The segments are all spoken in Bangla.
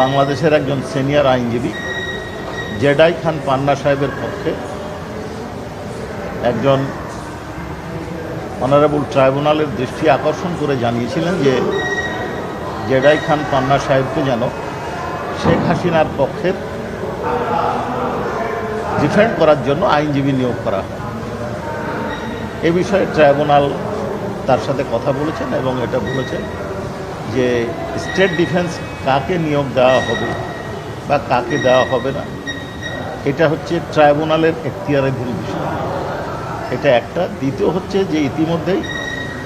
বাংলাদেশের একজন সিনিয়র আইনজীবী জেডাই খান পান্না সাহেবের পক্ষে একজন অনারেবল ট্রাইব্যুনালের দৃষ্টি আকর্ষণ করে জানিয়েছিলেন যে জেডাই খান পান্না সাহেবকে যেন শেখ হাসিনার পক্ষের ডিফেন্ড করার জন্য আইনজীবী নিয়োগ করা হয়। এ বিষয়ে ট্রাইব্যুনাল তার সাথে কথা বলেছেন এবং এটা বলেছেন যে স্টেট ডিফেন্স কাকে নিয়োগ দেওয়া হবে বা কাকে দেওয়া হবে না এটা হচ্ছে ট্রাইব্যুনালের এখতিয়ারাধীন বিষয়। এটা একটা। দ্বিতীয় হচ্ছে যে ইতিমধ্যেই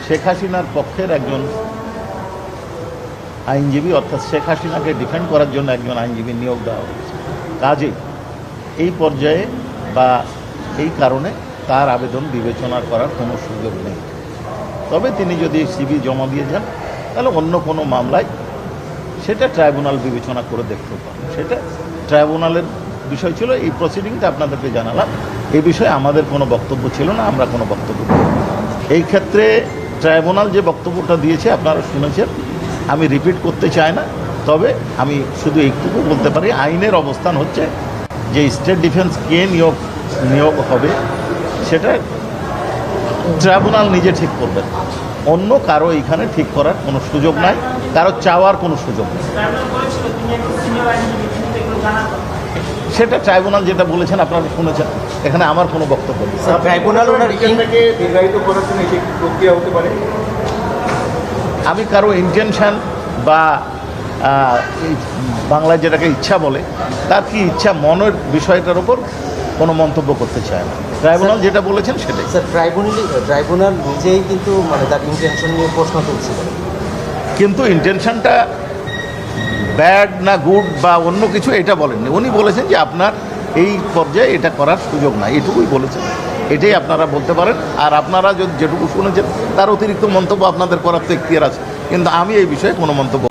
শেখ হাসিনার পক্ষের একজন আইনজীবী অর্থাৎ শেখ হাসিনাকে ডিফেন্ড করার জন্য একজন আইনজীবী নিয়োগ দেওয়া হয়েছে। কাজেই এই পর্যায়ে বা এই কারণে তার আবেদন বিবেচনা করার কোনো সুযোগ নেই। তবে তিনি যদি সিবি জমা দিয়ে যান তাহলে অন্য কোনো মামলায় সেটা ট্রাইব্যুনাল বিবেচনা করে দেখতে পারেন। সেটা ট্রাইব্যুনালের বিষয় ছিল। এই প্রসিডিংটা আপনাদেরকে জানালাম। এই বিষয়ে আমাদের কোনো বক্তব্য ছিল না, আমরা কোনো বক্তব্য দিই। এই ক্ষেত্রে ট্রাইব্যুনাল যে বক্তব্যটা দিয়েছে আপনারা শুনেছেন, আমি রিপিট করতে চাই না। তবে আমি শুধু এইটুকু বলতে পারি, আইনের অবস্থান হচ্ছে যে স্টেট ডিফেন্স কে নিয়োগ হবে সেটা ট্রাইব্যুনাল নিজে ঠিক করবেন। অন্য কারো এইখানে ঠিক করার কোনো সুযোগ নাই, কারো চাওয়ার কোনো সুযোগ নেই। সেটা ট্রাইব্যুনাল যেটা বলেছেন আপনারা শুনেছেন, এখানে আমার কোনো বক্তব্য নেই। ট্রাইব্যুনাল ওনার ইনটাকে দীর্ঘায়িত করার জন্য এটি প্রক্রিয়া হতে পারে। আমি কারো ইন্টেনশন বা বাংলায় যেটাকে ইচ্ছা বলে, তার কি ইচ্ছা মনের বিষয়টার উপর কোনো মন্তব্য করতে চায় না। ট্রাইব্যুনাল যেটা বলেছেন সেটাই। স্যার, ট্রাইব্যুনাল নিজেই কিন্তু তার ইন্টেনশন নিয়ে প্রশ্ন তুলছিল, কিন্তু ইন্টেনশনটা ব্যাড না গুড বা অন্য কিছু এটা বলেননি। উনি বলেছেন যে আপনার এই পর্যায়ে এটা করার সুযোগ নাই, এটুকুই বলেছেন। এটাই আপনারা বলতে পারেন। আর আপনারা যেটুকু শুনেছেন তার অতিরিক্ত মন্তব্য আপনাদের করার তো এখতিয়ার আছে, কিন্তু আমি এই বিষয়ে কোনো মন্তব্য